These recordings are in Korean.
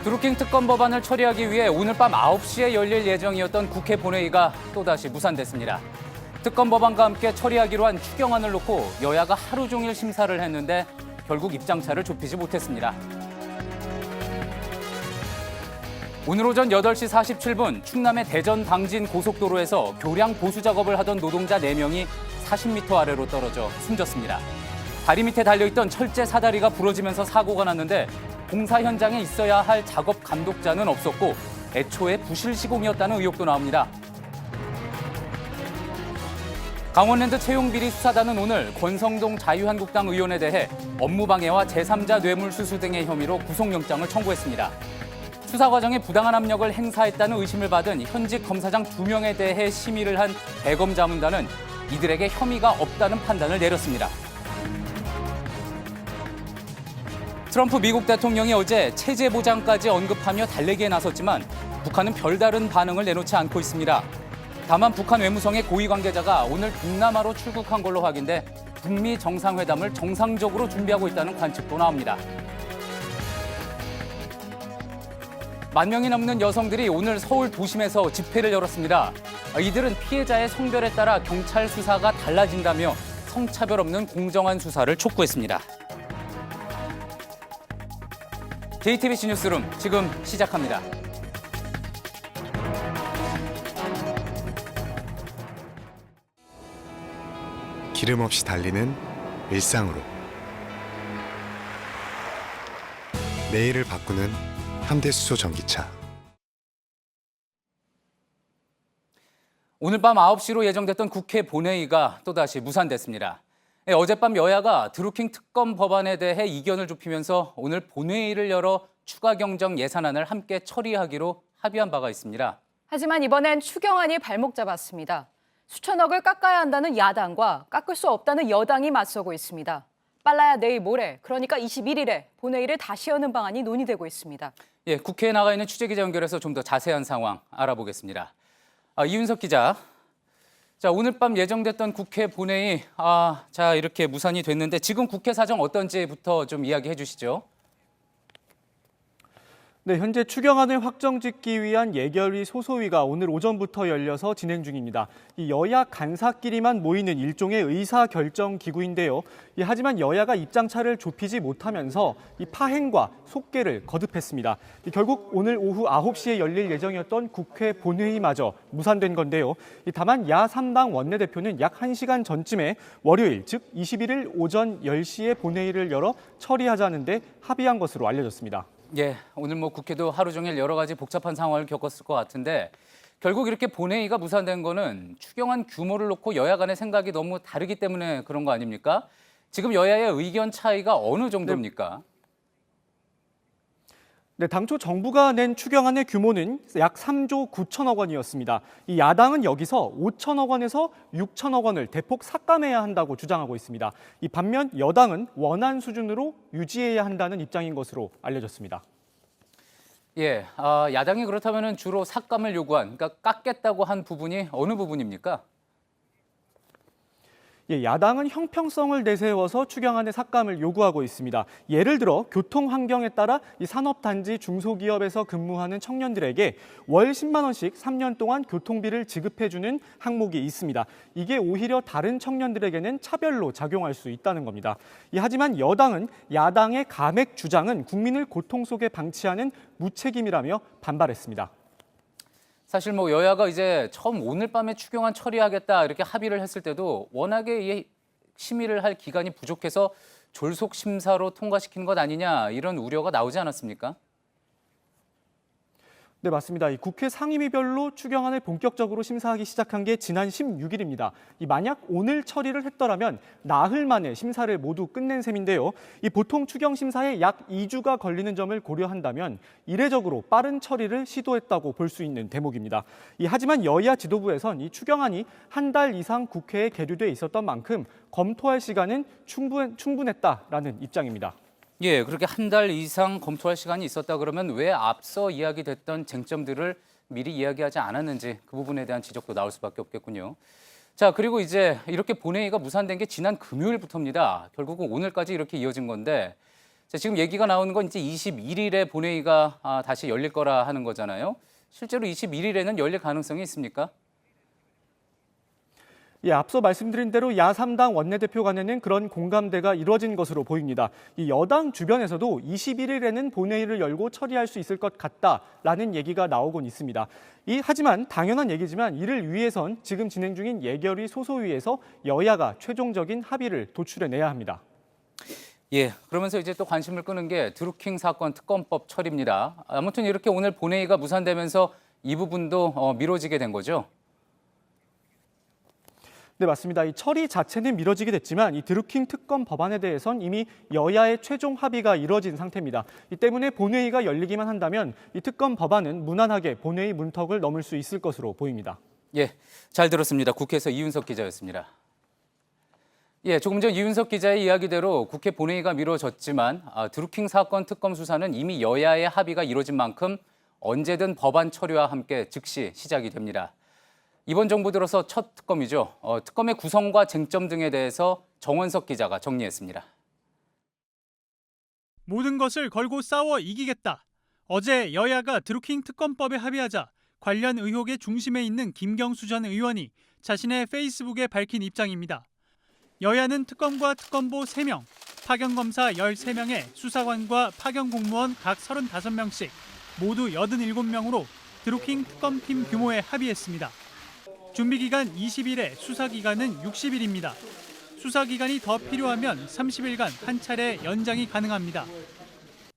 드루킹 특검 법안을 처리하기 위해 오늘 밤 9시에 열릴 예정이었던 국회 본회의가 또다시 무산됐습니다. 특검 법안과 함께 처리하기로 한 추경안을 놓고 여야가 하루 종일 심사를 했는데 결국 입장차를 좁히지 못했습니다. 오늘 오전 8시 47분 충남의 대전 당진 고속도로에서 교량 보수 작업을 하던 노동자 4명이 40m 아래로 떨어져 숨졌습니다. 다리 밑에 달려있던 철제 사다리가 부러지면서 사고가 났는데 공사 현장에 있어야 할 작업 감독자는 없었고 애초에 부실 시공이었다는 의혹도 나옵니다. 강원랜드 채용비리 수사단은 오늘 권성동 자유한국당 의원에 대해 업무방해와 제3자 뇌물수수 등의 혐의로 구속영장을 청구했습니다. 수사 과정에 부당한 압력을 행사했다는 의심을 받은 현직 검사장 2명에 대해 심의를 한 대검자문단은 이들에게 혐의가 없다는 판단을 내렸습니다. 트럼프 미국 대통령이 어제 체제 보장까지 언급하며 달래기에 나섰지만 북한은 별다른 반응을 내놓지 않고 있습니다. 다만 북한 외무성의 고위 관계자가 오늘 동남아로 출국한 걸로 확인돼 북미 정상회담을 정상적으로 준비하고 있다는 관측도 나옵니다. 10,000명이 넘는 여성들이 오늘 서울 도심에서 집회를 열었습니다. 이들은 피해자의 성별에 따라 경찰 수사가 달라진다며 성차별 없는 공정한 수사를 촉구했습니다. JTBC 뉴스룸 지금 시작합니다. 기름 없이 달리는 일상으로 내일을 바꾸는 현대수소 전기차. 오늘 밤 9시로 예정됐던 국회 본회의가 또다시 무산됐습니다. 어젯밤 여야가 드루킹 특검 법안에 대해 이견을 좁히면서 오늘 본회의를 열어 추가 경정 예산안을 함께 처리하기로 합의한 바가 있습니다. 하지만 이번엔 추경안이 발목 잡았습니다. 수천억을 깎아야 한다는 야당과 깎을 수 없다는 여당이 맞서고 있습니다. 빨라야 내일 모레, 그러니까 21일에 본회의를 다시 여는 방안이 논의되고 있습니다. 예, 국회에 나가 있는 취재기자 연결해서 좀 더 자세한 상황 알아보겠습니다. 이윤석 기자. 자, 오늘 밤 예정됐던 국회 본회의, 이렇게 무산이 됐는데 지금 국회 사정 어떤지부터 좀 이야기해 주시죠. 네, 현재 추경안을 확정짓기 위한 예결위 소소위가 오늘 오전부터 열려서 진행 중입니다. 이 여야 간사끼리만 모이는 일종의 의사결정 기구인데요. 하지만 여야가 입장차를 좁히지 못하면서 이 파행과 속개를 거듭했습니다. 결국 오늘 오후 9시에 열릴 예정이었던 국회 본회의마저 무산된 건데요. 다만 야 3당 원내대표는 약 1시간 전쯤에 월요일, 즉 21일 오전 10시에 본회의를 열어 처리하자는데 합의한 것으로 알려졌습니다. 예, 오늘 국회도 하루 종일 여러 가지 복잡한 상황을 겪었을 것 같은데 결국 이렇게 본회의가 무산된 거는 추경안 규모를 놓고 여야 간의 생각이 너무 다르기 때문에 그런 거 아닙니까? 지금 여야의 의견 차이가 어느 정도입니까? 네, 당초 정부가 낸 추경안의 규모는 약 3조 9천억 원이었습니다. 이 야당은 여기서 5천억 원에서 6천억 원을 대폭 삭감해야 한다고 주장하고 있습니다. 이 반면 여당은 원안 수준으로 유지해야 한다는 입장인 것으로 알려졌습니다. 예, 야당이 그렇다면 주로 삭감을 요구한, 그러니까 깎겠다고 한 부분이 어느 부분입니까? 예, 야당은 형평성을 내세워서 추경안의 삭감을 요구하고 있습니다. 예를 들어 교통 환경에 따라 이 산업단지 중소기업에서 근무하는 청년들에게 월 10만 원씩 3년 동안 교통비를 지급해주는 항목이 있습니다. 이게 오히려 다른 청년들에게는 차별로 작용할 수 있다는 겁니다. 하지만 여당은 야당의 감액 주장은 국민을 고통 속에 방치하는 무책임이라며 반발했습니다. 사실 여야가 이제 처음 오늘 밤에 추경안 처리하겠다 이렇게 합의를 했을 때도 워낙에 이 심의를 할 기간이 부족해서 졸속 심사로 통과시킨 것 아니냐 이런 우려가 나오지 않았습니까? 네, 맞습니다. 이 국회 상임위별로 추경안을 본격적으로 심사하기 시작한 게 지난 16일입니다. 만약 오늘 처리를 했더라면 나흘 만에 심사를 모두 끝낸 셈인데요. 보통 추경 심사에 약 2주가 걸리는 점을 고려한다면 이례적으로 빠른 처리를 시도했다고 볼 수 있는 대목입니다. 하지만 여야 지도부에선 이 추경안이 한 달 이상 국회에 계류돼 있었던 만큼 검토할 시간은 충분했다라는 입장입니다. 예, 그렇게 한 달 이상 검토할 시간이 있었다 그러면 왜 앞서 이야기됐던 쟁점들을 미리 이야기하지 않았는지 그 부분에 대한 지적도 나올 수밖에 없겠군요. 자, 그리고 이제 이렇게 본회의가 무산된 게 지난 금요일부터입니다. 결국은 오늘까지 이렇게 이어진 건데 자, 지금 얘기가 나오는 건 이제 21일에 본회의가 다시 열릴 거라 하는 거잖아요. 실제로 21일에는 열릴 가능성이 있습니까? 예, 앞서 말씀드린 대로 야3당 원내대표 간에는 그런 공감대가 이루어진 것으로 보입니다. 이 여당 주변에서도 21일에는 본회의를 열고 처리할 수 있을 것 같다라는 얘기가 나오곤 있습니다. 하지만 당연한 얘기지만 이를 위해선 지금 진행 중인 예결위 소소위에서 여야가 최종적인 합의를 도출해내야 합니다. 예, 그러면서 이제 또 관심을 끄는 게 드루킹 사건 특검법 처리입니다. 아무튼 이렇게 오늘 본회의가 무산되면서 이 부분도 미뤄지게 된 거죠? 네, 맞습니다. 이 처리 자체는 미뤄지게 됐지만 이 드루킹 특검 법안에 대해선 이미 여야의 최종 합의가 이루어진 상태입니다. 이 때문에 본회의가 열리기만 한다면 이 특검 법안은 무난하게 본회의 문턱을 넘을 수 있을 것으로 보입니다. 예, 잘 들었습니다. 국회에서 이윤석 기자였습니다. 예, 조금 전 이윤석 기자의 이야기대로 국회 본회의가 미뤄졌지만 드루킹 사건 특검 수사는 이미 여야의 합의가 이루어진 만큼 언제든 법안 처리와 함께 즉시 시작이 됩니다. 이번 정부 들어서 첫 특검이죠. 특검의 구성과 쟁점 등에 대해서 정원석 기자가 정리했습니다. 모든 것을 걸고 싸워 이기겠다. 어제 여야가 드루킹 특검법에 합의하자 관련 의혹의 중심에 있는 김경수 전 의원이 자신의 페이스북에 밝힌 입장입니다. 여야는 특검과 특검보 3명, 파견검사 13명에 수사관과 파견공무원 각 35명씩 모두 87명으로 드루킹 특검팀 규모에 합의했습니다. 준비기간 20일에 수사기간은 60일입니다. 수사기간이 더 필요하면 30일간 한 차례 연장이 가능합니다.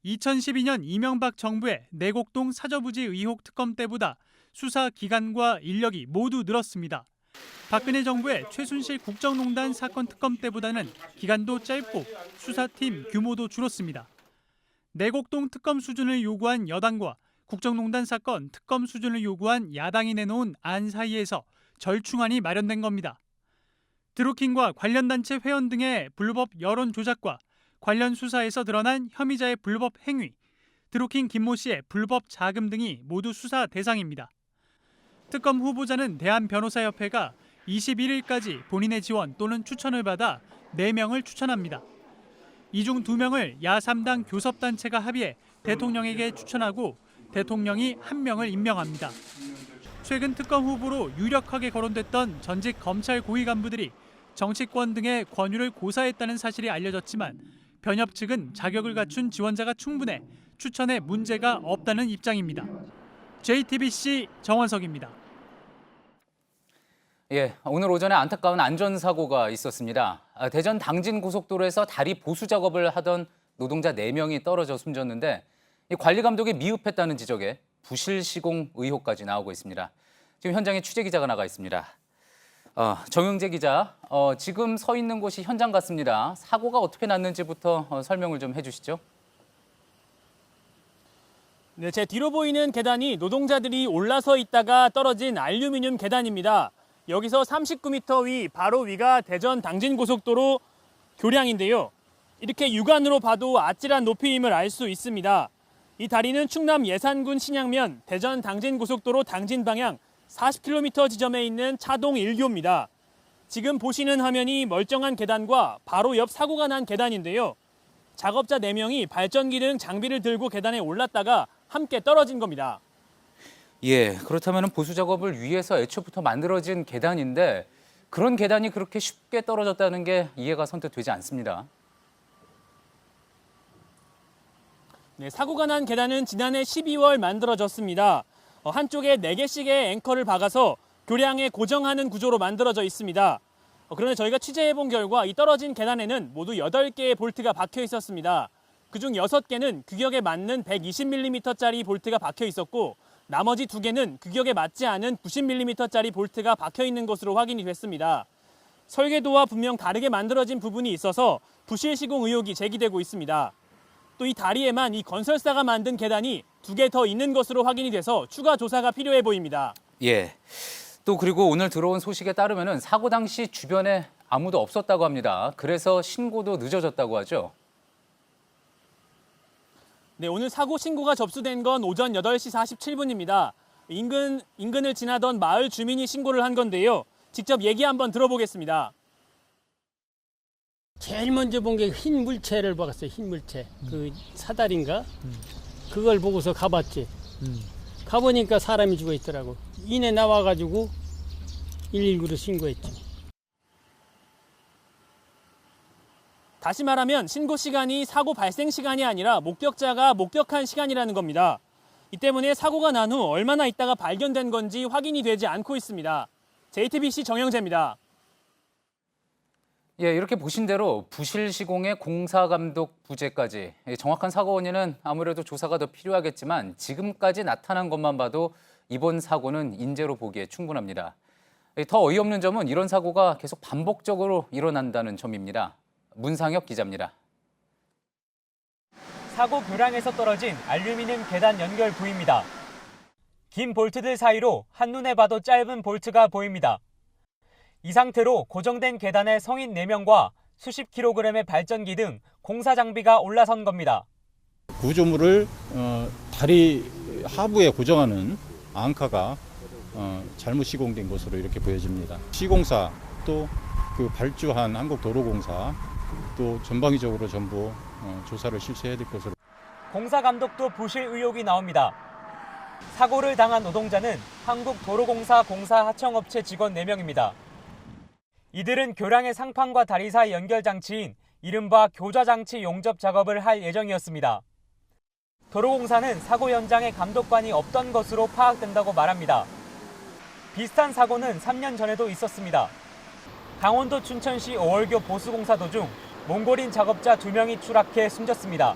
2012년 이명박 정부의 내곡동 사저부지 의혹 특검 때보다 수사 기간과 인력이 모두 늘었습니다. 박근혜 정부의 최순실 국정농단 사건 특검 때보다는 기간도 짧고 수사팀 규모도 줄었습니다. 내곡동 특검 수준을 요구한 여당과 국정농단 사건 특검 수준을 요구한 야당이 내놓은 안 사이에서 절충안이 마련된 겁니다. 드루킹과 관련 단체 회원 등의 불법 여론 조작과 관련 수사에서 드러난 혐의자의 불법 행위, 드루킹 김모 씨의 불법 자금 등이 모두 수사 대상입니다. 특검 후보자는 대한변호사협회가 21일까지 본인의 지원 또는 추천을 받아 4명을 추천합니다. 이 중 2명을 야3당 교섭단체가 합의해 대통령에게 추천하고 대통령이 1명을 임명합니다. 최근 특검 후보로 유력하게 거론됐던 전직 검찰 고위 간부들이 정치권 등의 권유를 고사했다는 사실이 알려졌지만 변협 측은 자격을 갖춘 지원자가 충분해 추천에 문제가 없다는 입장입니다. JTBC 정원석입니다. 예, 오늘 오전에 안타까운 안전사고가 있었습니다. 대전 당진 고속도로에서 다리 보수 작업을 하던 노동자 4명이 떨어져 숨졌는데 관리 감독이 미흡했다는 지적에 부실 시공 의혹까지 나오고 있습니다. 지금 현장에 취재 기자가 나가 있습니다. 정영재 기자, 지금 서 있는 곳이 현장 같습니다. 사고가 어떻게 났는지부터 설명을 좀 해주시죠. 네, 제 뒤로 보이는 계단이 노동자들이 올라서 있다가 떨어진 알루미늄 계단입니다. 여기서 39m 위, 바로 위가 대전 당진고속도로 교량인데요. 이렇게 육안으로 봐도 아찔한 높이임을 알 수 있습니다. 이 다리는 충남 예산군 신양면 대전 당진고속도로 당진 방향 40km 지점에 있는 차동 1교입니다. 지금 보시는 화면이 멀쩡한 계단과 바로 옆 사고가 난 계단인데요. 작업자 4명이 발전기 등 장비를 들고 계단에 올랐다가 함께 떨어진 겁니다. 예, 그렇다면 보수 작업을 위해서 애초부터 만들어진 계단인데 그런 계단이 그렇게 쉽게 떨어졌다는 게 이해가 선뜻 되지 않습니다. 네, 사고가 난 계단은 지난해 12월 만들어졌습니다. 한쪽에 4개씩의 앵커를 박아서 교량에 고정하는 구조로 만들어져 있습니다. 그런데 저희가 취재해본 결과 이 떨어진 계단에는 모두 8개의 볼트가 박혀 있었습니다. 그중 6개는 규격에 맞는 120mm짜리 볼트가 박혀 있었고 나머지 2개는 규격에 맞지 않은 90mm짜리 볼트가 박혀 있는 것으로 확인이 됐습니다. 설계도와 분명 다르게 만들어진 부분이 있어서 부실 시공 의혹이 제기되고 있습니다. 또 이 다리에만 이 건설사가 만든 계단이 2개 더 있는 것으로 확인이 돼서 추가 조사가 필요해 보입니다. 예. 또 그리고 오늘 들어온 소식에 따르면 사고 당시 주변에 아무도 없었다고 합니다. 그래서 신고도 늦어졌다고 하죠. 네, 오늘 사고 신고가 접수된 건 오전 8시 47분입니다. 인근을 지나던 마을 주민이 신고를 한 건데요. 직접 얘기 한번 들어보겠습니다. 제일 먼저 본 게 흰 물체를 봤어요. 흰 물체. 그 사다리인가? 그걸 보고서 가봤지. 가보니까 사람이 죽어 있더라고. 이내 나와가지고 119로 신고했지. 다시 말하면 신고 시간이 사고 발생 시간이 아니라 목격자가 목격한 시간이라는 겁니다. 이 때문에 사고가 난 후 얼마나 있다가 발견된 건지 확인이 되지 않고 있습니다. JTBC 정영재입니다. 예, 이렇게 보신 대로 부실 시공의 공사 감독 부재까지 정확한 사고 원인은 아무래도 조사가 더 필요하겠지만 지금까지 나타난 것만 봐도 이번 사고는 인재로 보기에 충분합니다. 더 어이없는 점은 이런 사고가 계속 반복적으로 일어난다는 점입니다. 문상혁 기자입니다. 사고 교량에서 떨어진 알루미늄 계단 연결 부위입니다. 긴 볼트들 사이로 한눈에 봐도 짧은 볼트가 보입니다. 이 상태로 고정된 계단에 성인 4명과 수십 킬로그램의 발전기 등 공사 장비가 올라선 겁니다. 구조물을 다리 하부에 고정하는 앙카가 잘못 시공된 것으로 이렇게 보여집니다. 시공사 또 그 발주한 한국도로공사 또 전방위적으로 전부 조사를 실시해야 될 것으로. 공사 감독도 부실 의혹이 나옵니다. 사고를 당한 노동자는 한국도로공사 공사 하청업체 직원 4명입니다. 이들은 교량의 상판과 다리 사이 연결 장치인 이른바 교좌장치 용접 작업을 할 예정이었습니다. 도로공사는 사고 현장에 감독관이 없던 것으로 파악된다고 말합니다. 비슷한 사고는 3년 전에도 있었습니다. 강원도 춘천시 오월교 보수공사 도중 몽골인 작업자 2명이 추락해 숨졌습니다.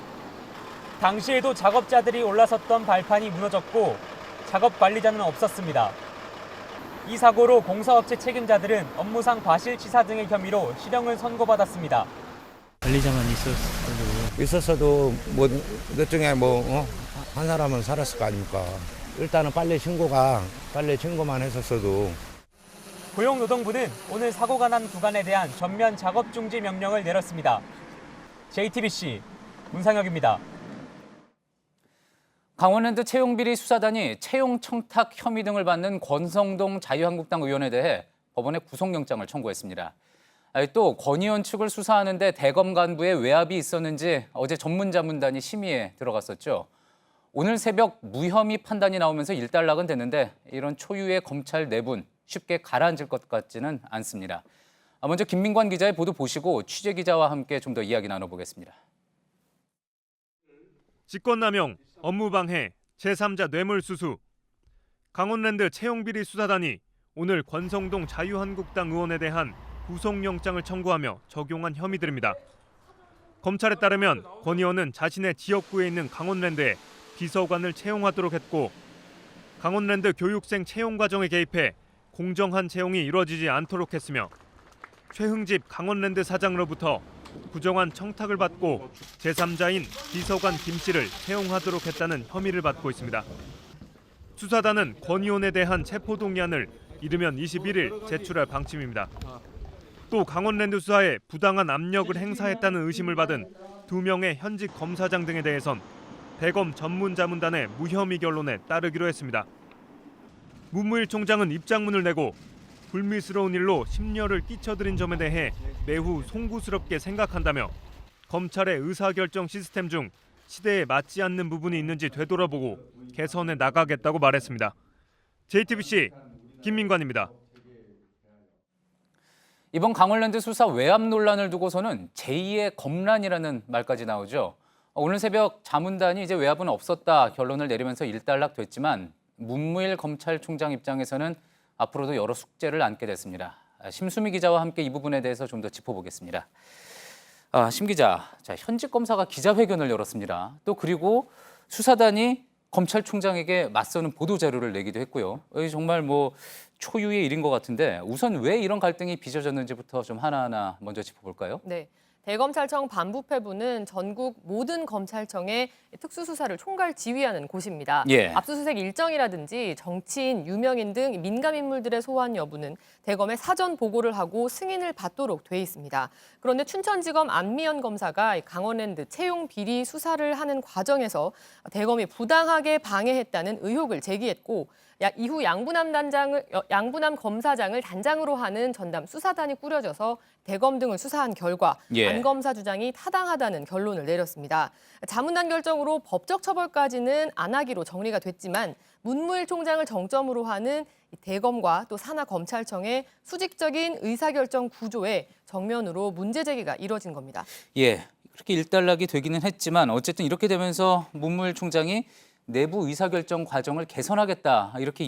당시에도 작업자들이 올라섰던 발판이 무너졌고 작업 관리자는 없었습니다. 이 사고로 공사업체 책임자들은 업무상 과실치사 등의 혐의로 실형을 선고받았습니다. 관리자만 있었어도 뭐 몇 중에 한 사람은 살았을 거 아닙니까? 일단은 빨리 신고만 했었어도. 고용노동부는 오늘 사고가 난 구간에 대한 전면 작업 중지 명령을 내렸습니다. JTBC 문상혁입니다. 강원랜드 채용비리 수사단이 채용 청탁 혐의 등을 받는 권성동 자유한국당 의원에 대해 법원에 구속영장을 청구했습니다. 또 권 의원 측을 수사하는데 대검 간부의 외압이 있었는지 어제 전문자문단이 심의에 들어갔었죠. 오늘 새벽 무혐의 판단이 나오면서 일단락은 됐는데 이런 초유의 검찰 내분 쉽게 가라앉을 것 같지는 않습니다. 먼저 김민관 기자의 보도 보시고 취재 기자와 함께 좀 더 이야기 나눠보겠습니다. 직권남용, 업무방해, 제3자 뇌물수수. 강원랜드 채용비리 수사단이 오늘 권성동 자유한국당 의원에 대한 구속영장을 청구하며 적용한 혐의들입니다. 검찰에 따르면 권 의원은 자신의 지역구에 있는 강원랜드에 비서관을 채용하도록 했고 강원랜드 교육생 채용 과정에 개입해 공정한 채용이 이루어지지 않도록 했으며 최흥집 강원랜드 사장으로부터 부정한 청탁을 받고 제3자인 비서관 김 씨를 채용하도록 했다는 혐의를 받고 있습니다. 수사단은 권 의원에 대한 체포동의안을 이르면 21일 제출할 방침입니다. 또 강원랜드 수사에 부당한 압력을 행사했다는 의심을 받은 2명의 현직 검사장 등에 대해선 대검 전문자문단의 무혐의 결론에 따르기로 했습니다. 문무일 총장은 입장문을 내고 불미스러운 일로 심려를 끼쳐드린 점에 대해 매우 송구스럽게 생각한다며 검찰의 의사결정 시스템 중 시대에 맞지 않는 부분이 있는지 되돌아보고 개선해 나가겠다고 말했습니다. JTBC 김민관입니다. 이번 강원랜드 수사 외압 논란을 두고서는 제2의 검란이라는 말까지 나오죠. 오늘 새벽 자문단이 이제 외압은 없었다 결론을 내리면서 일단락됐지만 문무일 검찰총장 입장에서는 앞으로도 여러 숙제를 안게 됐습니다. 심수미 기자와 함께 이 부분에 대해서 좀 더 짚어보겠습니다. 심 기자, 현직 검사가 기자회견을 열었습니다. 또 그리고 수사단이 검찰총장에게 맞서는 보도자료를 내기도 했고요. 정말 초유의 일인 것 같은데 우선 왜 이런 갈등이 빚어졌는지부터 좀 하나하나 먼저 짚어볼까요? 네. 대검찰청 반부패부는 전국 모든 검찰청의 특수수사를 총괄 지휘하는 곳입니다. 예. 압수수색 일정이라든지 정치인, 유명인 등 민감인물들의 소환 여부는 대검에 사전 보고를 하고 승인을 받도록 돼 있습니다. 그런데 춘천지검 안미연 검사가 강원랜드 채용 비리 수사를 하는 과정에서 대검이 부당하게 방해했다는 의혹을 제기했고 이후 양부남 검사장을 단장으로 하는 전담 수사단이 꾸려져서 대검 등을 수사한 결과 안 검사 주장이 타당하다는 결론을 내렸습니다. 자문단 결정으로 법적 처벌까지는 안 하기로 정리가 됐지만 문무일 총장을 정점으로 하는 대검과 또 산하검찰청의 수직적인 의사결정 구조에 정면으로 문제 제기가 이뤄진 겁니다. 예, 그렇게 일단락이 되기는 했지만 어쨌든 이렇게 되면서 문무일 총장이 내부 의사결정 과정을 개선하겠다 이렇게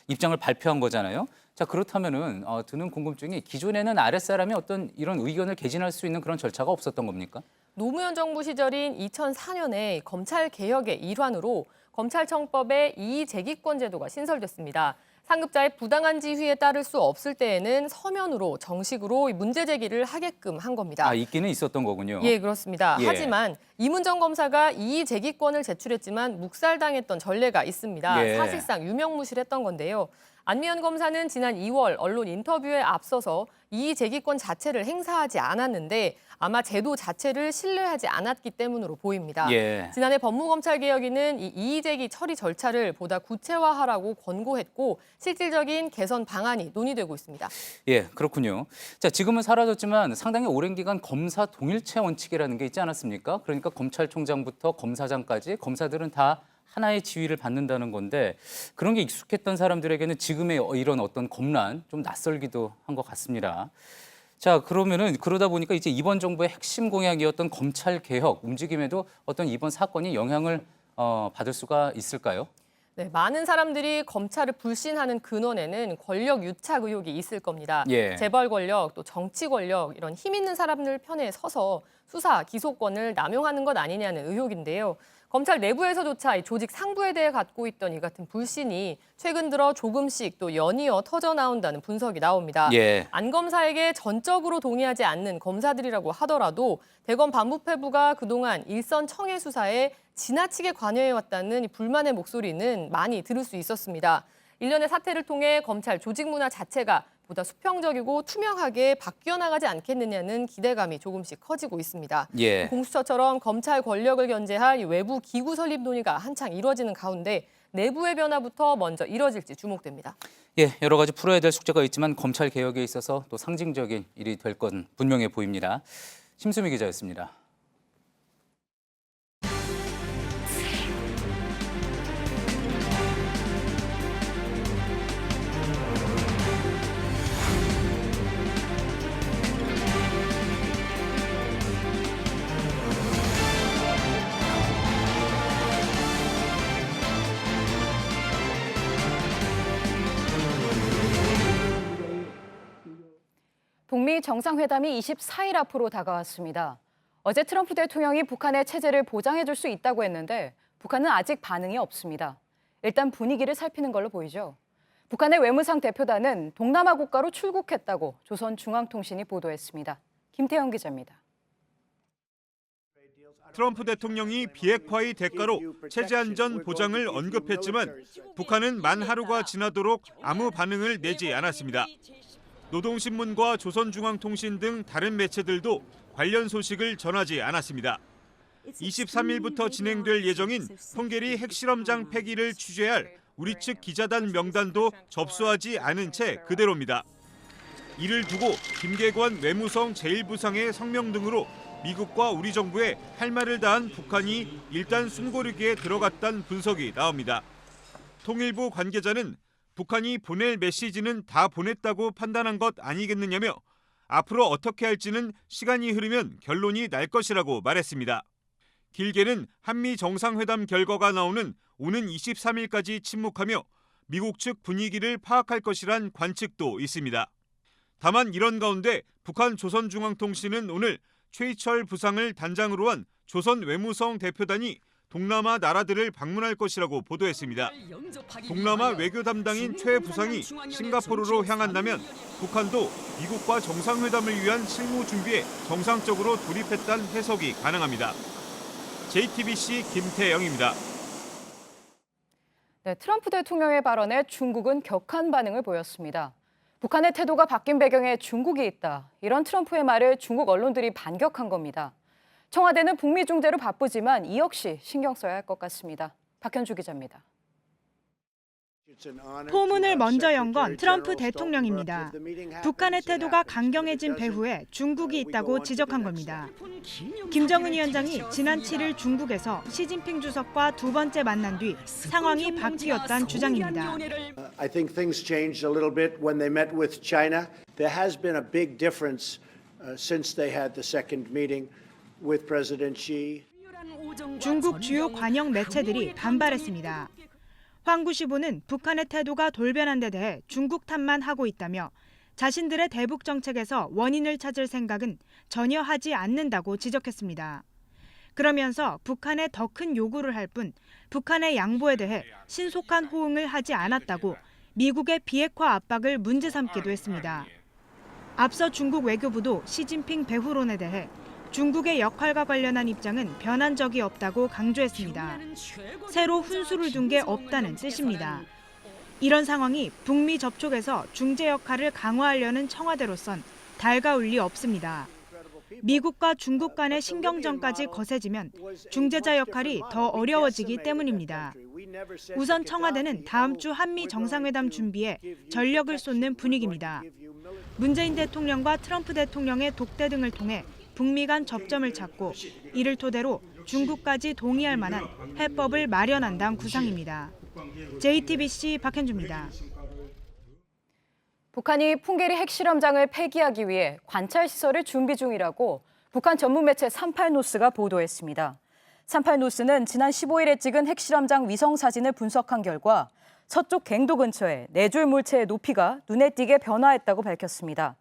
입장을 발표한 거잖아요. 자, 그렇다면은 드는 궁금증이 기존에는 아랫사람이 어떤 이런 의견을 개진할 수 있는 그런 절차가 없었던 겁니까? 노무현 정부 시절인 2004년에 검찰 개혁의 일환으로 검찰청법에 이의제기권 제도가 신설됐습니다. 상급자의 부당한 지휘에 따를 수 없을 때에는 서면으로 정식으로 문제 제기를 하게끔 한 겁니다. 아, 있기는 있었던 거군요. 예, 그렇습니다. 예. 하지만 이문정 검사가 이의제기권을 제출했지만 묵살당했던 전례가 있습니다. 예. 사실상 유명무실했던 건데요. 안미연 검사는 지난 2월 언론 인터뷰에 앞서서 이의제기권 자체를 행사하지 않았는데 아마 제도 자체를 신뢰하지 않았기 때문으로 보입니다. 예. 지난해 법무검찰개혁위는 이 이의제기 처리 절차를 보다 구체화하라고 권고했고 실질적인 개선 방안이 논의되고 있습니다. 예, 그렇군요. 자, 지금은 사라졌지만 상당히 오랜 기간 검사 동일체 원칙이라는 게 있지 않았습니까? 그러니까 검찰총장부터 검사장까지 검사들은 다 하나의 지위를 받는다는 건데 그런 게 익숙했던 사람들에게는 지금의 이런 어떤 검란 좀 낯설기도 한 것 같습니다. 자, 그러면은 그러다 보니까 이제 이번 정부의 핵심 공약이었던 검찰 개혁 움직임에도 어떤 이번 사건이 영향을 받을 수가 있을까요? 네, 많은 사람들이 검찰을 불신하는 근원에는 권력 유착 의혹이 있을 겁니다. 예. 재벌 권력, 또 정치 권력 이런 힘 있는 사람들 편에 서서 수사, 기소권을 남용하는 것 아니냐는 의혹인데요. 검찰 내부에서조차 이 조직 상부에 대해 갖고 있던 이 같은 불신이 최근 들어 조금씩 또 연이어 터져 나온다는 분석이 나옵니다. 예. 안 검사에게 전적으로 동의하지 않는 검사들이라고 하더라도 대검 반부패부가 그동안 일선 청해 수사에 지나치게 관여해왔다는 이 불만의 목소리는 많이 들을 수 있었습니다. 일련의 사태를 통해 검찰 조직 문화 자체가 보다 수평적이고 투명하게 바뀌어 나가지 않겠느냐는 기대감이 조금씩 커지고 있습니다. 예. 공수처처럼 검찰 권력을 견제할 외부 기구 설립 논의가 한창 이뤄지는 가운데 내부의 변화부터 먼저 이뤄질지 주목됩니다. 예, 여러 가지 풀어야 될 숙제가 있지만 검찰 개혁에 있어서 또 상징적인 일이 될 건 분명해 보입니다. 심수미 기자였습니다. 북미 정상회담이 24일 앞으로 다가왔습니다. 어제 트럼프 대통령이 북한의 체제를 보장해줄 수 있다고 했는데 북한은 아직 반응이 없습니다. 일단 분위기를 살피는 걸로 보이죠. 북한의 외무상 대표단은 동남아 국가로 출국했다고 조선중앙통신이 보도했습니다. 김태형 기자입니다. 트럼프 대통령이 비핵화의 대가로 체제 안전 보장을 언급했지만 북한은 만 하루가 지나도록 아무 반응을 내지 않았습니다. 노동신문과 조선중앙통신 등 다른 매체들도 관련 소식을 전하지 않았습니다. 23일부터 진행될 예정인 헝게리 핵실험장 폐기를 취재할 우리 측 기자단 명단도 접수하지 않은 채 그대로입니다. 이를 두고 김계관 외무성 제1부상의 성명 등으로 미국과 우리 정부에 할 말을 다한 북한이 일단 숨고르기에 들어갔다는 분석이 나옵니다. 통일부 관계자는 북한이 보낼 메시지는 다 보냈다고 판단한 것 아니겠느냐며 앞으로 어떻게 할지는 시간이 흐르면 결론이 날 것이라고 말했습니다. 길게는 한미 정상회담 결과가 나오는 오는 23일까지 침묵하며 미국 측 분위기를 파악할 것이란 관측도 있습니다. 다만 이런 가운데 북한 조선중앙통신은 오늘 최희철 부상을 단장으로 한 조선 외무성 대표단이 동남아 나라들을 방문할 것이라고 보도했습니다. 동남아 외교 담당인 최 부상이 싱가포르로 향한다면 북한도 미국과 정상회담을 위한 실무 준비에 정상적으로 돌입했다는 해석이 가능합니다. JTBC 김태영입니다. 네, 트럼프 대통령의 발언에 중국은 격한 반응을 보였습니다. 북한의 태도가 바뀐 배경에 중국이 있다. 이런 트럼프의 말을 중국 언론들이 반격한 겁니다. 청와대는 북미 중재로 바쁘지만 이 역시 신경 써야 할 것 같습니다. 박현주 기자입니다. 포문을 먼저 연 건 트럼프 대통령입니다. 북한의 태도가 강경해진 배후에 중국이 있다고 지적한 겁니다. 김정은 위원장이 지난 7일 중국에서 시진핑 주석과 두 번째 만난 뒤 상황이 바뀌었다는 주장입니다. I think things changed a little bit when they met with China. There has been a big difference since they had the second meeting with President Xi. 중국 주요 관영 매체들이 반발했습니다. 황구시보는 북한의 태도가 돌변한 데 대해 중국 탓만 하고 있다며 자신들의 대북 정책에서 원인을 찾을 생각은 전혀 하지 않는다고 지적했습니다. 그러면서 북한에 더 큰 요구를 할 뿐 북한의 양보에 대해 신속한 호응을 하지 않았다고 미국의 비핵화 압박을 문제 삼기도 했습니다. 앞서 중국 외교부도 시진핑 배후론에 대해 중국의 역할과 관련한 입장은 변한 적이 없다고 강조했습니다. 새로 훈수를 둔 게 없다는 뜻입니다. 이런 상황이 북미 접촉에서 중재 역할을 강화하려는 청와대로선 달가울 리 없습니다. 미국과 중국 간의 신경전까지 거세지면 중재자 역할이 더 어려워지기 때문입니다. 우선 청와대는 다음 주 한미 정상회담 준비에 전력을 쏟는 분위기입니다. 문재인 대통령과 트럼프 대통령의 독대 등을 통해 북미 간 접점을 찾고 이를 토대로 중국까지 동의할 만한 해법을 마련한다는 구상입니다. JTBC 박현주입니다. 북한이 풍계리 핵실험장을 폐기하기 위해 관찰시설을 준비 중이라고 북한 전문 매체 38노스가 보도했습니다. 38노스는 지난 15일에 찍은 핵실험장 위성 사진을 분석한 결과 서쪽 갱도 근처에 내줄 물체의 높이가 눈에 띄게 변화했다고 밝혔습니다.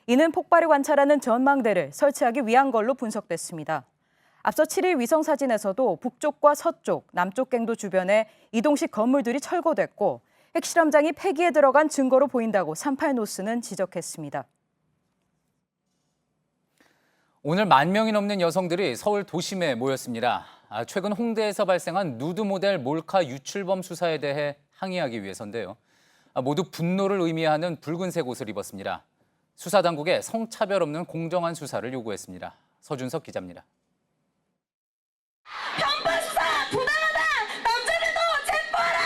이는 폭발을 관찰하는 전망대를 설치하기 위한 걸로 분석됐습니다. 앞서 7일 위성 사진에서도 북쪽과 서쪽, 남쪽 갱도 주변에 이동식 건물들이 철거됐고 핵실험장이 폐기에 들어간 증거로 보인다고 38노스는 지적했습니다. 오늘 10,000명이 넘는 여성들이 서울 도심에 모였습니다. 최근 홍대에서 발생한 누드 모델 몰카 유출범 수사에 대해 항의하기 위해서인데요. 모두 분노를 의미하는 붉은색 옷을 입었습니다. 수사당국에 성차별 없는 공정한 수사를 요구했습니다. 서준석 기자입니다. 편파 수사 부당하다. 남자들도 체포하라.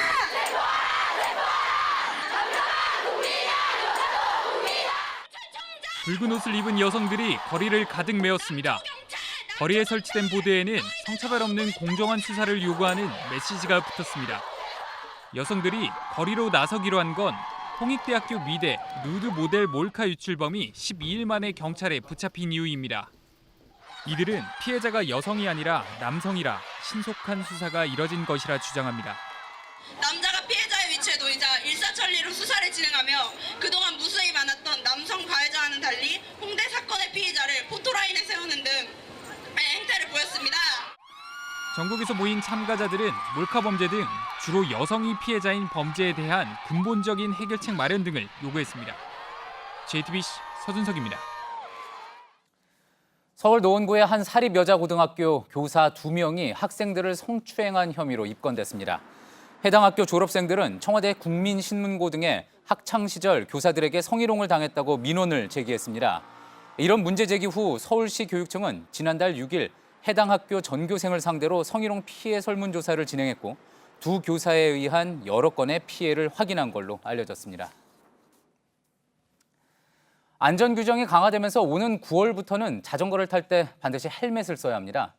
붉은 옷을 입은 여성들이 거리를 가득 메웠습니다. 거리에 설치된 보드에는 성차별 없는 공정한 수사를 요구하는 메시지가 붙었습니다. 여성들이 거리로 나서기로 한 건 홍익대학교 미대 누드 모델 몰카 유출범이 12일 만에 경찰에 붙잡힌 이유입니다. 이들은 피해자가 여성이 아니라 남성이라 신속한 수사가 이뤄진 것이라 주장합니다. 남자가 피해자의 위치에 놓이자 일사천리로 수사를 진행하며 그동안 무수히 많았던 남성 가해자와는 달리 홍대 사건의 피해자를 포토라인에 세우는 등 행태를 보였습니다. 전국에서 모인 참가자들은 몰카 범죄 등 주로 여성이 피해자인 범죄에 대한 근본적인 해결책 마련 등을 요구했습니다. JTBC 서준석입니다. 서울 노원구의 한 사립여자고등학교 교사 2명이 학생들을 성추행한 혐의로 입건됐습니다. 해당 학교 졸업생들은 청와대 국민신문고 등에 학창시절 교사들에게 성희롱을 당했다고 민원을 제기했습니다. 이런 문제 제기 후 서울시 교육청은 지난달 6일 해당 학교 전교생을 상대로 성희롱 피해 설문조사를 진행했고 두 교사에 의한 여러 건의 피해를 확인한 걸로 알려졌습니다. 안전규정이 강화되면서 오는 9월부터는 자전거를 탈 때 반드시 헬멧을 써야 합니다.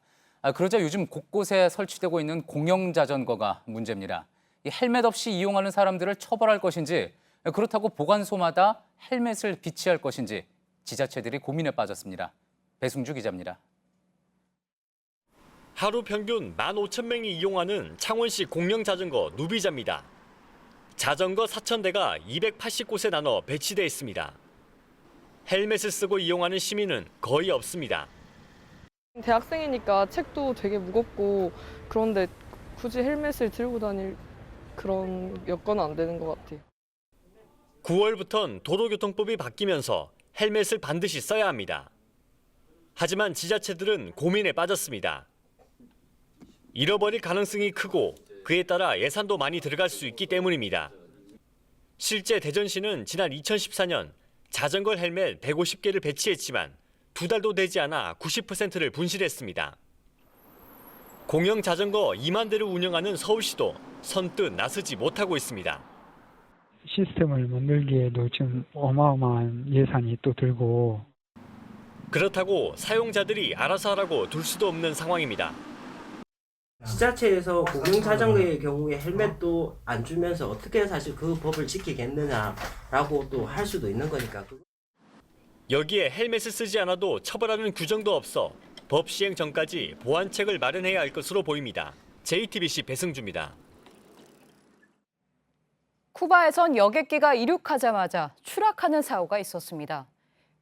그러자 요즘 곳곳에 설치되고 있는 공영 자전거가 문제입니다. 이 헬멧 없이 이용하는 사람들을 처벌할 것인지 그렇다고 보관소마다 헬멧을 비치할 것인지 지자체들이 고민에 빠졌습니다. 배승주 기자입니다. 하루 평균 15,000명이 이용하는 창원시 공영자전거 누비자입니다. 자전거 4,000대가 280곳에 나눠 배치돼 있습니다. 헬멧을 쓰고 이용하는 시민은 거의 없습니다. 대학생이니까 책도 되게 무겁고 그런데 굳이 헬멧을 들고 다닐 그런 여건은 안 되는 것 같아요. 9월부턴 도로교통법이 바뀌면서 헬멧을 반드시 써야 합니다. 하지만 지자체들은 고민에 빠졌습니다. 잃어버릴 가능성이 크고 그에 따라 예산도 많이 들어갈 수 있기 때문입니다. 실제 대전시는 지난 2014년 자전거 헬멧 150개를 배치했지만 2달도 되지 않아 90%를 분실했습니다. 공영 자전거 2만 대를 운영하는 서울시도 선뜻 나서지 못하고 있습니다. 시스템을 만들기에도 지금 어마어마한 예산이 또 들고. 그렇다고 사용자들이 알아서 하라고 둘 수도 없는 상황입니다. 지자체에서 공용자전거의 경우에 헬멧도 안 주면서 어떻게 사실 그 법을 지키겠느냐라고 또 할 수도 있는 거니까. 여기에 헬멧을 쓰지 않아도 처벌하는 규정도 없어 법 시행 전까지 보완책을 마련해야 할 것으로 보입니다. JTBC 배승주입니다. 쿠바에선 여객기가 이륙하자마자 추락하는 사고가 있었습니다.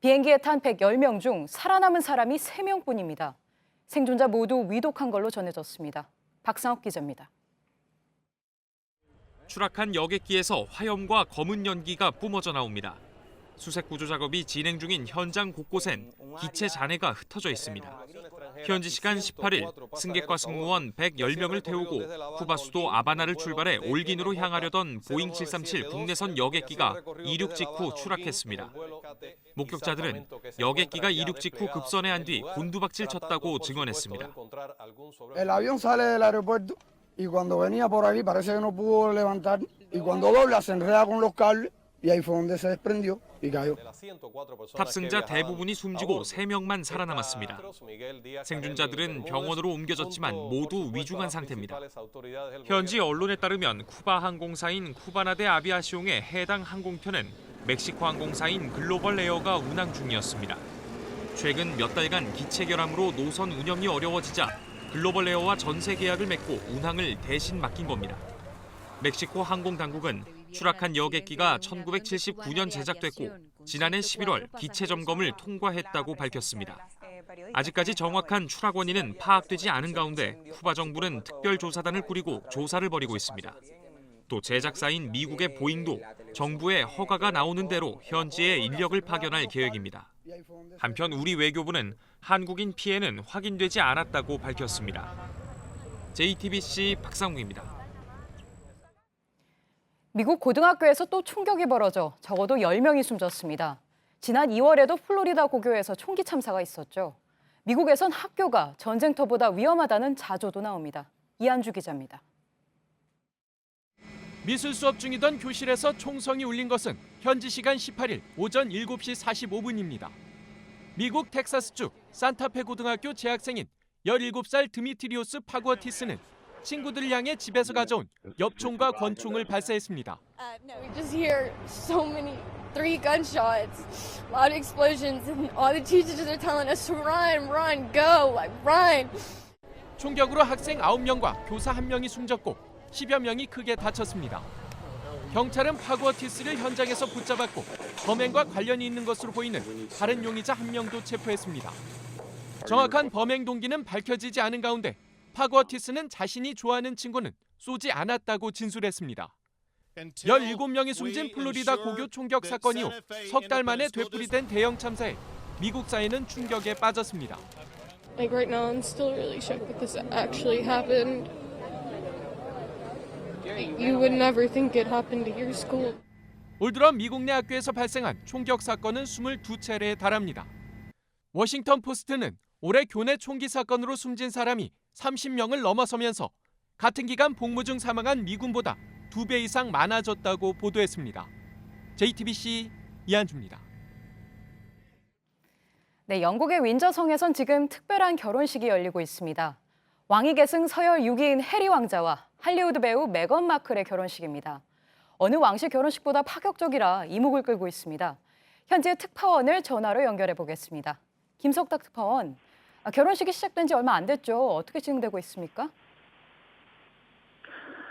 비행기에 탄 110명 중 살아남은 사람이 3명뿐입니다. 생존자 모두 위독한 걸로 전해졌습니다. 박상욱 기자입니다. 추락한 여객기에서 화염과 검은 연기가 뿜어져 나옵니다. 수색 구조 작업이 진행 중인 현장 곳곳엔 기체 잔해가 흩어져 있습니다. 현지 시간 18일 승객과 승무원 110명을 태우고 쿠바 수도 아바나를 출발해 올긴으로 향하려던 보잉 737 국내선 여객기가 이륙 직후 추락했습니다. 목격자들은 여객기가 이륙 직후 급선회한 뒤 곤두박질 쳤다고 증언했습니다. El avión sale del aeropuerto y cuando venía por aquí parece que no pudo levantar y cuando dobla se enreda con los cables y ahí fue donde se desprendió y cayó. 탑승자 대부분이 숨지고 3명만 살아남았습니다. 생존자들은 병원으로 옮겨졌지만 모두 위중한 상태입니다. 현지 언론에 따르면 쿠바 항공사인 쿠바나데 아비아시옹의 해당 항공편은 멕시코 항공사인 글로벌 에어가 운항 중이었습니다. 최근 몇 달간 기체 결함으로 노선 운영이 어려워지자 글로벌 에어와 전세 계약을 맺고 운항을 대신 맡긴 겁니다. 멕시코 항공 당국은 추락한 여객기가 1979년 제작됐고 지난해 11월 기체 점검을 통과했다고 밝혔습니다. 아직까지 정확한 추락 원인은 파악되지 않은 가운데 쿠바 정부는 특별조사단을 꾸리고 조사를 벌이고 있습니다. 또 제작사인 미국의 보잉도 정부의 허가가 나오는 대로 현지에 인력을 파견할 계획입니다. 한편 우리 외교부는 한국인 피해는 확인되지 않았다고 밝혔습니다. JTBC 박상욱입니다. 미국 고등학교에서 또 총격이 벌어져 적어도 10명이 숨졌습니다. 지난 2월에도 플로리다 고교에서 총기 참사가 있었죠. 미국에선 학교가 전쟁터보다 위험하다는 자조도 나옵니다. 이한주 기자입니다. 미술 수업 중이던 교실에서 총성이 울린 것은 현지 시간 18일 오전 7시 45분입니다. 미국 텍사스주 산타페 고등학교 재학생인 17살 드미트리오스 파구어티스는 친구들을 향해 집에서 가져온 엽총과 권총을 발사했습니다. No, we just hear so many 3 gunshots, loud explosions, and all the teachers are telling us to run, run, go, like run. 총격으로 학생 9명과 교사 1명이 숨졌고 10여 명이 크게 다쳤습니다. 경찰은 파구어티스를 현장에서 붙잡았고 범행과 관련이 있는 것으로 보이는 다른 용의자 1명도 체포했습니다. 정확한 범행 동기는 밝혀지지 않은 가운데 파구어티스는 자신이 좋아하는 친구는 쏘지 않았다고 진술했습니다. 17명이 숨진 플로리다 고교 총격 사건 이후 석 달 만에 되풀이된 대형 참사에 미국 사회는 충격에 빠졌습니다. Like right now, I'm still really shocked that this actually happened. You would never think it happened to your school. 올 들어 미국 내 학교에서 발생한 총격 사건은 22차례에 달합니다. 워싱턴 포스트는 올해 교내 총기 사건으로 숨진 사람이 30명을 넘어서면서 같은 기간 복무 중 사망한 미군보다 2배 이상 많아졌다고 보도했습니다. JTBC 이한주입니다. 네, 영국의 윈저성에선 지금 특별한 결혼식이 열리고 있습니다. 왕위 계승 서열 6위인 해리 왕자와 할리우드 배우 메건 마클의 결혼식입니다. 어느 왕실 결혼식보다 파격적이라 이목을 끌고 있습니다. 현지의 특파원을 전화로 연결해 보겠습니다. 김석탁 특파원, 결혼식이 시작된 지 얼마 안 됐죠. 어떻게 진행되고 있습니까?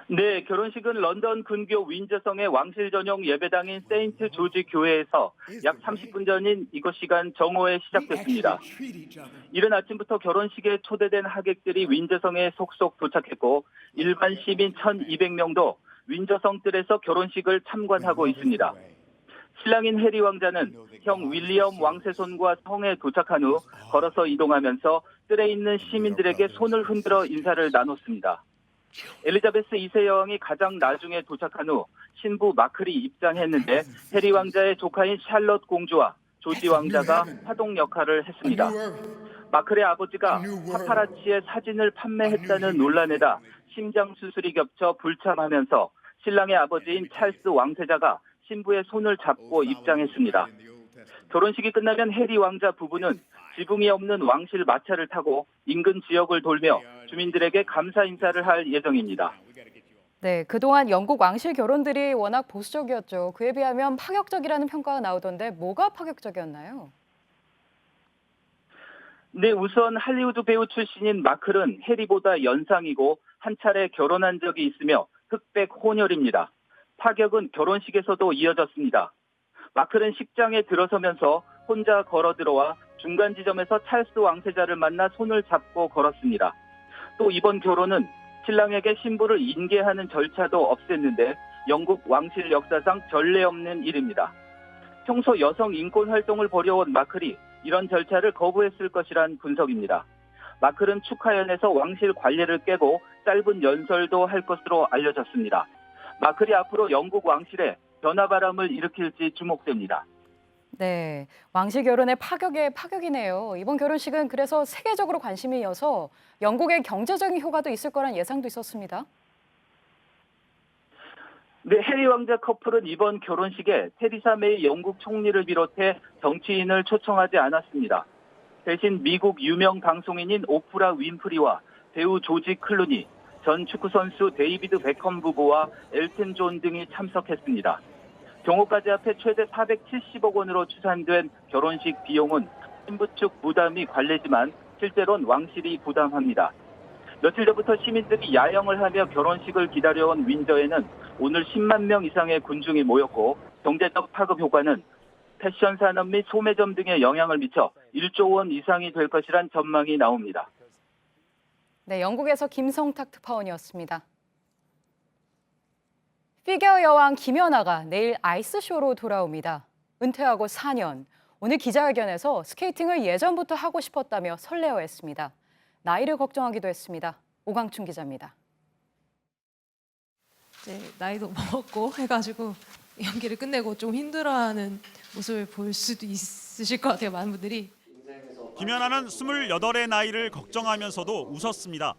네, 결혼식은 런던 근교 윈저성의 왕실 전용 예배당인 세인트 조지 교회에서 약 30분 전인 이곳 시간 정오에 시작됐습니다. 이른 아침부터 결혼식에 초대된 하객들이 윈저성에 속속 도착했고 일반 시민 1,200명도 윈저성 뜰에서 결혼식을 참관하고 있습니다. 신랑인 해리 왕자는 형 윌리엄 왕세손과 성에 도착한 후 걸어서 이동하면서 뜰에 있는 시민들에게 손을 흔들어 인사를 나눴습니다. 엘리자베스 2세 여왕이 가장 나중에 도착한 후 신부 마클이 입장했는데 해리 왕자의 조카인 샬럿 공주와 조지 왕자가 파동 역할을 했습니다. 마클의 아버지가 파파라치의 사진을 판매했다는 논란에다 심장 수술이 겹쳐 불참하면서 신랑의 아버지인 찰스 왕세자가 신부의 손을 잡고 입장했습니다. 결혼식이 끝나면 해리 왕자 부부는 지붕이 없는 왕실 마차를 타고 인근 지역을 돌며 주민들에게 감사 인사를 할 예정입니다. 네, 그동안 영국 왕실 결혼들이 워낙 보수적이었죠. 그에 비하면 파격적이라는 평가가 나오던데 뭐가 파격적이었나요? 네, 우선 할리우드 배우 출신인 마클은 해리보다 연상이고 한 차례 결혼한 적이 있으며 흑백 혼혈입니다. 파격은 결혼식에서도 이어졌습니다. 마클은 식장에 들어서면서 혼자 걸어 들어와 중간 지점에서 찰스 왕세자를 만나 손을 잡고 걸었습니다. 또 이번 결혼은 신랑에게 신부를 인계하는 절차도 없앴는데 영국 왕실 역사상 전례 없는 일입니다. 평소 여성 인권 활동을 벌여온 마클이 이런 절차를 거부했을 것이란 분석입니다. 마클은 축하연에서 왕실 관례를 깨고 짧은 연설도 할 것으로 알려졌습니다. 마클이 앞으로 영국 왕실에 변화바람을 일으킬지 주목됩니다. 네, 왕실 결혼의 파격에 파격이네요. 이번 결혼식은 그래서 세계적으로 관심이 이어서 영국의 경제적인 효과도 있을 거란 예상도 있었습니다. 네, 해리 왕자 커플은 이번 결혼식에 테리사 메이 영국 총리를 비롯해 정치인을 초청하지 않았습니다. 대신 미국 유명 방송인인 오프라 윈프리와 배우 조지 클루니, 전 축구선수 데이비드 베컴 부부와 엘튼 존 등이 참석했습니다. 경호까지 합해 최대 470억 원으로 추산된 결혼식 비용은 신부 측 부담이 관례지만 실제로는 왕실이 부담합니다. 며칠 전부터 시민들이 야영을 하며 결혼식을 기다려온 윈저에는 오늘 10만 명 이상의 군중이 모였고 경제적 파급 효과는 패션 산업 및 소매점 등에 영향을 미쳐 1조 원 이상이 될 것이란 전망이 나옵니다. 네, 영국에서 김성탁 특파원이었습니다. 피겨 여왕 김연아가 내일 아이스쇼로 돌아옵니다. 은퇴하고 4년, 오늘 기자회견에서 스케이팅을 예전부터 하고 싶었다며 설레어했습니다. 나이를 걱정하기도 했습니다. 오광춘 기자입니다. 이제 나이도 먹었고 해가지고 연기를 끝내고 좀 힘들어하는 모습을 볼 수도 있으실 것 같아요. 많은 분들이. 김연아는 28의 나이를 걱정하면서도 웃었습니다.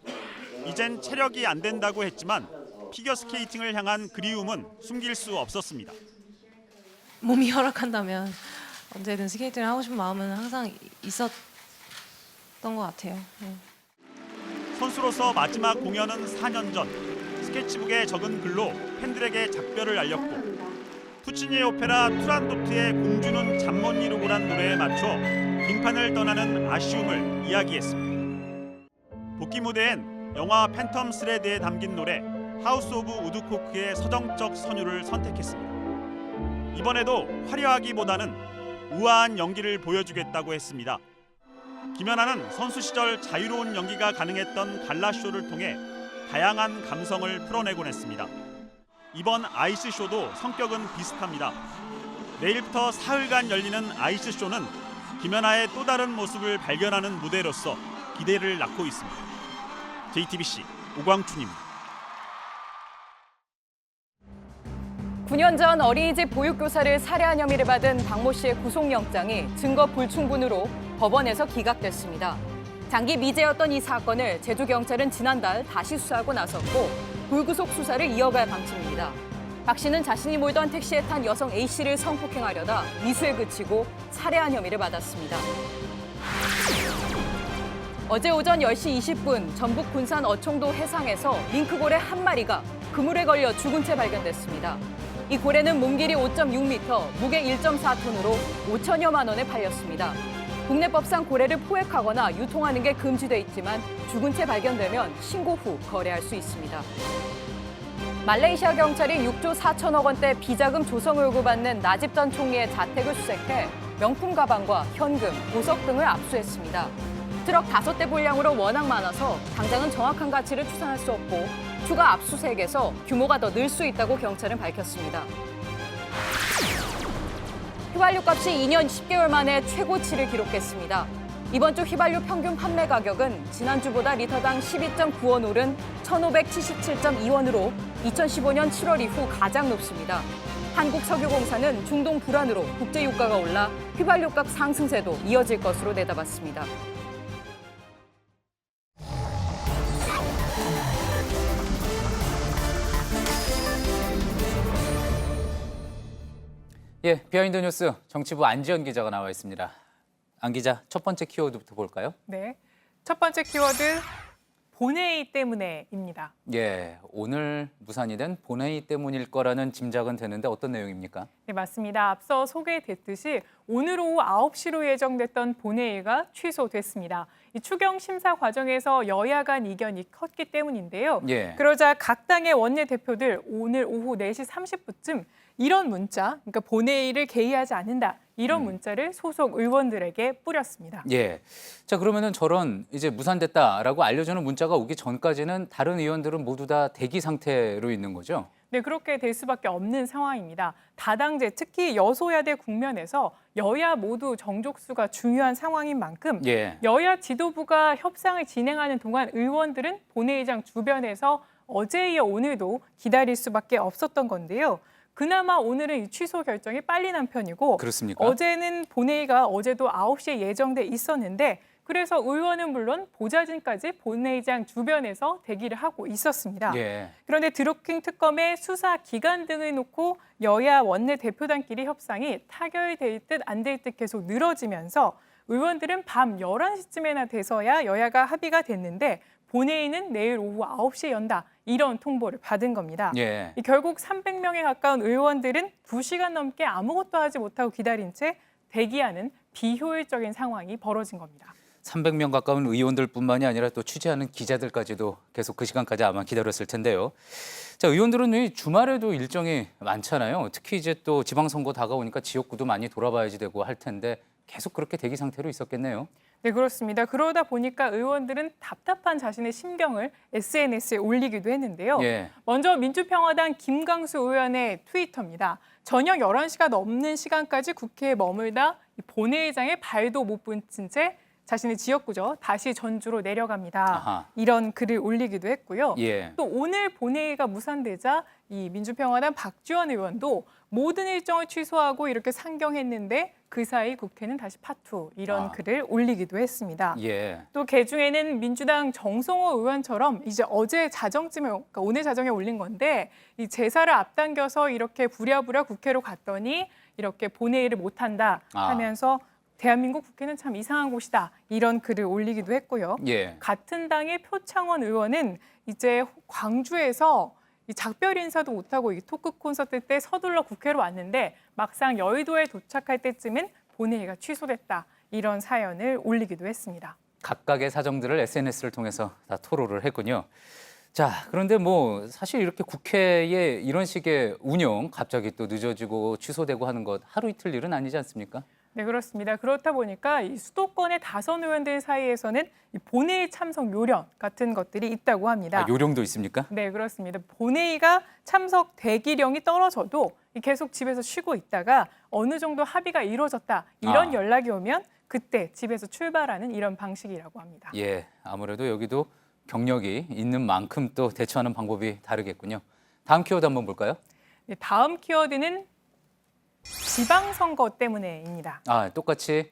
이젠 체력이 안 된다고 했지만 피겨스케이팅을 향한 그리움은 숨길 수 없었습니다. 몸이 허락한다면 언제든 스케이팅을 하고 싶은 마음은 항상 있었던 것 같아요. 선수로서 마지막 공연은 4년 전. 스케치북에 적은 글로 팬들에게 작별을 알렸고 푸치니의 오페라 투란도트의 공주는 잠 못 이루고란 노래에 맞춰 빙판을 떠나는 아쉬움을 이야기했습니다. 복귀 무대엔 영화 팬텀 스레드에 담긴 노래 하우스 오브 우드코크의 서정적 선율을 선택했습니다. 이번에도 화려하기보다는 우아한 연기를 보여주겠다고 했습니다. 김연아는 선수 시절 자유로운 연기가 가능했던 갈라쇼를 통해 다양한 감성을 풀어내곤 했습니다. 이번 아이스쇼도 성격은 비슷합니다. 내일부터 사흘간 열리는 아이스쇼는 김연아의 또 다른 모습을 발견하는 무대로서 기대를 낳고 있습니다. JTBC 오광춘입니다. 9년 전 어린이집 보육교사를 살해한 혐의를 받은 박모 씨의 구속영장이 증거 불충분으로 법원에서 기각됐습니다. 장기 미제였던 이 사건을 제주경찰은 지난달 다시 수사하고 나섰고 불구속 수사를 이어갈 방침입니다. 박 씨는 자신이 몰던 택시에 탄 여성 A 씨를 성폭행하려다 미수에 그치고 살해한 혐의를 받았습니다. 어제 오전 10시 20분 전북 군산 어청도 해상에서 밍크고래 한 마리가 그물에 걸려 죽은 채 발견됐습니다. 이 고래는 몸길이 5.6m, 무게 1.4톤으로 5천여만 원에 팔렸습니다. 국내법상 고래를 포획하거나 유통하는 게 금지돼 있지만 죽은 채 발견되면 신고 후 거래할 수 있습니다. 말레이시아 경찰이 6조 4천억 원대 비자금 조성을 요구받는 나집 전 총리의 자택을 수색해 명품 가방과 현금, 보석 등을 압수했습니다. 트럭 5대 분량으로 워낙 많아서 당장은 정확한 가치를 추산할 수 없고 추가 압수수색에서 규모가 더 늘 수 있다고 경찰은 밝혔습니다. 휘발유 값이 2년 10개월 만에 최고치를 기록했습니다. 이번 주 휘발유 평균 판매 가격은 지난주보다 리터당 12.9원 오른 1,577.2원으로 2015년 7월 이후 가장 높습니다. 한국석유공사는 중동 불안으로 국제유가가 올라 휘발유값 상승세도 이어질 것으로 내다봤습니다. 예, 비하인드 뉴스 정치부 안지연 기자가 나와 있습니다. 안 기자, 첫 번째 키워드부터 볼까요? 네, 첫 번째 키워드 본회의 때문에입니다. 예, 오늘 무산이 된 본회의 때문일 거라는 짐작은 되는데 어떤 내용입니까? 네, 맞습니다. 앞서 소개됐듯이 오늘 오후 9시로 예정됐던 본회의가 취소됐습니다. 이 추경 심사 과정에서 여야 간 이견이 컸기 때문인데요. 예. 그러자 각 당의 원내대표들 오늘 오후 4시 30분쯤 이런 문자, 그러니까 본회의를 개의하지 않는다. 이런 문자를 소속 의원들에게 뿌렸습니다. 예. 자, 그러면은 저런 이제 무산됐다라고 알려주는 문자가 오기 전까지는 다른 의원들은 모두 다 대기 상태로 있는 거죠? 네, 그렇게 될 수밖에 없는 상황입니다. 다당제, 특히 여소야대 국면에서 여야 모두 정족수가 중요한 상황인 만큼 예. 여야 지도부가 협상을 진행하는 동안 의원들은 본회의장 주변에서 어제에 이어 오늘도 기다릴 수밖에 없었던 건데요. 그나마 오늘은 이 취소 결정이 빨리 난 편이고 그렇습니까? 어제는 본회의가 어제도 9시에 예정돼 있었는데 그래서 의원은 물론 보좌진까지 본회의장 주변에서 대기를 하고 있었습니다. 예. 그런데 드루킹 특검의 수사 기간 등을 놓고 여야 원내대표단끼리 협상이 타결될 듯 안 될 듯 계속 늘어지면서 의원들은 밤 11시쯤에나 돼서야 여야가 합의가 됐는데 본회의는 내일 오후 9시에 연다. 이런 통보를 받은 겁니다. 예. 결국 300명에 가까운 의원들은 2시간 넘게 아무것도 하지 못하고 기다린 채 대기하는 비효율적인 상황이 벌어진 겁니다. 300명 가까운 의원들뿐만이 아니라 또 취재하는 기자들까지도 계속 그 시간까지 아마 기다렸을 텐데요. 자, 의원들은 이 주말에도 일정이 많잖아요. 특히 이제 또 지방선거 다가오니까 지역구도 많이 돌아봐야지 되고 할 텐데 계속 그렇게 대기 상태로 있었겠네요. 네, 그렇습니다. 그러다 보니까 의원들은 답답한 자신의 심경을 SNS에 올리기도 했는데요. 예. 먼저 민주평화당 김광수 의원의 트위터입니다. 저녁 11시가 넘는 시간까지 국회에 머물다 본회의장에 발도 못 붙인 채 자신의 지역구죠. 다시 전주로 내려갑니다. 아하. 이런 글을 올리기도 했고요. 예. 또 오늘 본회의가 무산되자 이 민주평화당 박지원 의원도 모든 일정을 취소하고 이렇게 상경했는데 그 사이 국회는 다시 파투 이런 글을 올리기도 했습니다. 예. 또 개중에는 민주당 정성호 의원처럼 이제 어제 자정쯤에 그러니까 오늘 자정에 올린 건데 이 제사를 앞당겨서 이렇게 부랴부랴 국회로 갔더니 이렇게 본회의를 못한다 하면서 대한민국 국회는 참 이상한 곳이다. 이런 글을 올리기도 했고요. 예. 같은 당의 표창원 의원은 이제 광주에서 이 작별 인사도 못하고 이 토크 콘서트 때 서둘러 국회로 왔는데 막상 여의도에 도착할 때쯤엔 본회의가 취소됐다. 이런 사연을 올리기도 했습니다. 각각의 사정들을 SNS를 통해서 다 토로를 했군요. 자, 그런데 뭐 사실 이렇게 국회의 이런 식의 운영 갑자기 또 늦어지고 취소되고 하는 것 하루 이틀 일은 아니지 않습니까? 네, 그렇습니다. 그렇다 보니까 이 수도권의 다선 의원들 사이에서는 이 본회의 참석 요령 같은 것들이 있다고 합니다. 아, 요령도 있습니까? 네, 그렇습니다. 본회의가 참석 대기령이 떨어져도 계속 집에서 쉬고 있다가 어느 정도 합의가 이루어졌다. 이런 연락이 오면 그때 집에서 출발하는 이런 방식이라고 합니다. 예, 아무래도 여기도 경력이 있는 만큼 또 대처하는 방법이 다르겠군요. 다음 키워드 한번 볼까요? 네, 다음 키워드는 지방선거 때문에입니다. 아, 똑같이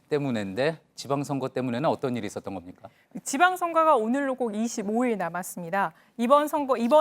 때문에인데 지방선거 때문에는 어떤 일이 있었던 겁니까? 지방선거가 오늘로 꼭 25일 남았습니다. 이번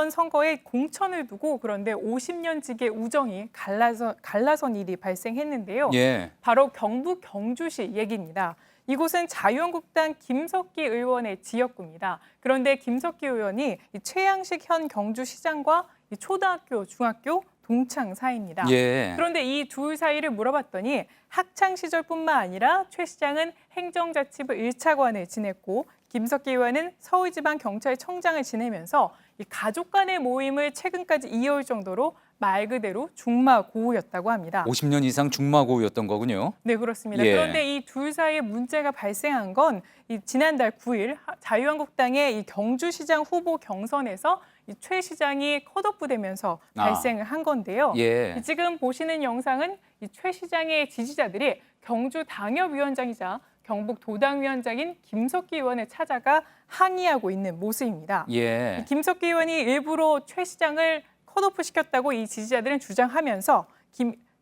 선거에 공천을 두고 그런데 50년 직의 우정이 갈라선 일이 발생했는데요. 예. 바로 경북 경주시 얘기입니다. 이곳은 자유한국당 김석기 의원의 지역구입니다. 그런데 김석기 의원이 최양식 현 경주시장과 초등학교, 중학교 동창 사이입니다. 예. 그런데 이 둘 사이를 물어봤더니 학창 시절뿐만 아니라 최 시장은 행정자치부 1차관을 지냈고 김석기 의원은 서울지방경찰청장을 지내면서 이 가족 간의 모임을 최근까지 이어올 정도로 말 그대로 중마고우였다고 합니다. 50년 이상 중마고우였던 거군요. 네, 그렇습니다. 예. 그런데 이 둘 사이에 문제가 발생한 건 이 지난달 9일 자유한국당의 이 경주시장 후보 경선에서 이 최 시장이 컷오프되면서 발생을 한 건데요. 예. 지금 보시는 영상은 이 최 시장의 지지자들이 경주 당협위원장이자 경북 도당위원장인 김석기 의원을 찾아가 항의하고 있는 모습입니다. 예. 이 김석기 의원이 일부러 최 시장을 컷오프 시켰다고 이 지지자들은 주장하면서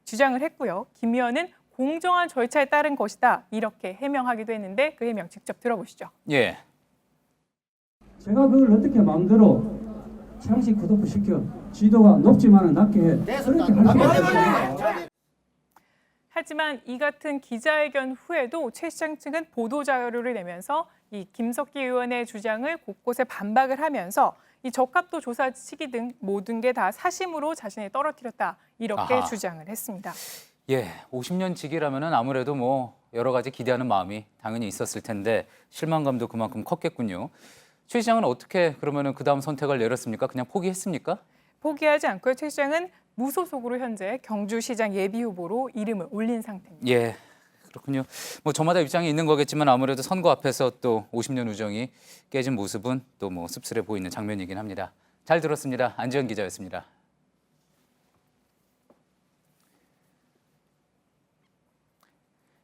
주장을 했고요. 김 의원은 공정한 절차에 따른 것이다 이렇게 해명하기도 했는데 그 해명 직접 들어보시죠. 예. 제가 그걸 어떻게 마음대로 창시 컷오프 시켜 지도가 높지만은 낮게 해 그렇게 할 수 없습니다. 하지만 이 같은 기자회견 후에도 최 시장 측은 보도 자료를 내면서 이 김석기 의원의 주장을 곳곳에 반박을 하면서 이 적합도 조사 시기 등 모든 게 다 사심으로 자신이 떨어뜨렸다 이렇게 아하. 주장을 했습니다. 예, 50년 직이라면은 아무래도 뭐 여러 가지 기대하는 마음이 당연히 있었을 텐데 실망감도 그만큼 컸겠군요. 최 시장은 어떻게 그러면은 그 다음 선택을 내렸습니까? 그냥 포기했습니까? 포기하지 않고요. 최 시장은 무소속으로 현재 경주시장 예비 후보로 이름을 올린 상태입니다. 예, 그렇군요. 뭐 저마다 입장이 있는 거겠지만 아무래도 선거 앞에서 또 50년 우정이 깨진 모습은 또 뭐 씁쓸해 보이는 장면이긴 합니다. 잘 들었습니다. 안지현 기자였습니다.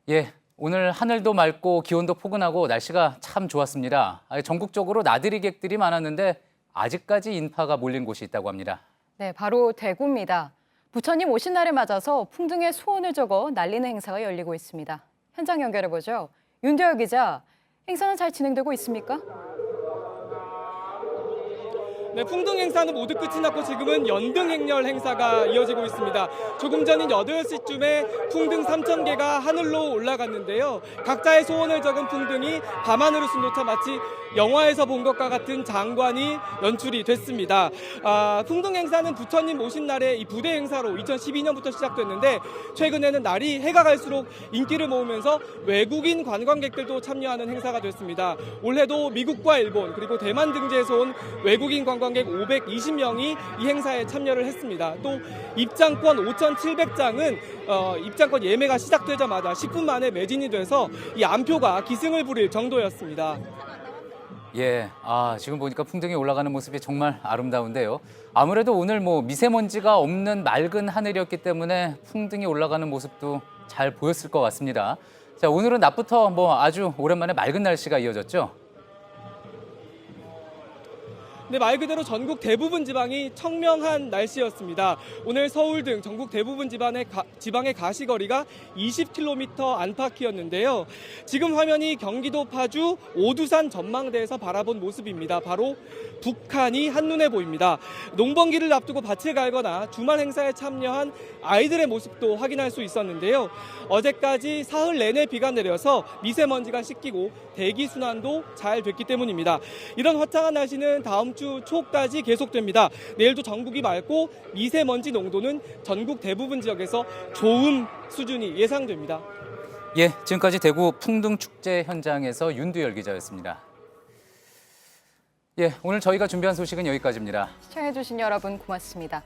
예, 오늘 하늘도 맑고 기온도 포근하고 날씨가 참 좋았습니다. 전국적으로 나들이 객들이 많았는데 아직까지 인파가 몰린 곳이 있다고 합니다. 네, 바로 대구입니다. 부처님 오신 날을 맞아서 풍등의 소원을 적어 날리는 행사가 열리고 있습니다. 현장 연결해보죠. 윤대열 기자, 행사는 잘 진행되고 있습니까? 네, 풍등 행사는 모두 끝이 났고 지금은 연등 행렬 행사가 이어지고 있습니다. 조금 전인 8시쯤에 풍등 3,000개가 하늘로 올라갔는데요. 각자의 소원을 적은 풍등이 밤하늘을 순도차 마치 영화에서 본 것과 같은 장관이 연출이 됐습니다. 풍등 행사는 부처님 오신 날의 이 부대 행사로 2012년부터 시작됐는데 최근에는 날이 해가 갈수록 인기를 모으면서 외국인 관광객들도 참여하는 행사가 됐습니다. 올해도 미국과 일본 그리고 대만 등지에서 온 외국인 관광객 520명이 이 행사에 참여를 했습니다. 또 입장권 5,700장은 입장권 예매가 시작되자마자 10분 만에 매진이 돼서 이 안표가 기승을 부릴 정도였습니다. 예, 지금 보니까 풍등이 올라가는 모습이 정말 아름다운데요. 아무래도 오늘 뭐 미세먼지가 없는 맑은 하늘이었기 때문에 풍등이 올라가는 모습도 잘 보였을 것 같습니다. 자, 오늘은 낮부터 뭐 아주 오랜만에 맑은 날씨가 이어졌죠. 네, 말 그대로 전국 대부분 지방이 청명한 날씨였습니다. 오늘 서울 등 전국 대부분 지방의 가시거리가 20km 안팎이었는데요. 지금 화면이 경기도 파주 오두산 전망대에서 바라본 모습입니다. 바로 북한이 한눈에 보입니다. 농번기를 앞두고 밭을 갈거나 주말 행사에 참여한 아이들의 모습도 확인할 수 있었는데요. 어제까지 사흘 내내 비가 내려서 미세먼지가 씻기고 대기 순환도 잘 됐기 때문입니다. 이런 화창한 날씨는 다음 주 초까지 계속됩니다. 내일도 전국이 맑고 미세먼지 농도는 전국 대부분 지역에서 좋음 수준이 예상됩니다. 예, 지금까지 대구 풍등축제 현장에서 윤두열 기자였습니다. 예, 오늘 저희가 준비한 소식은 여기까지입니다. 시청해주신 여러분 고맙습니다.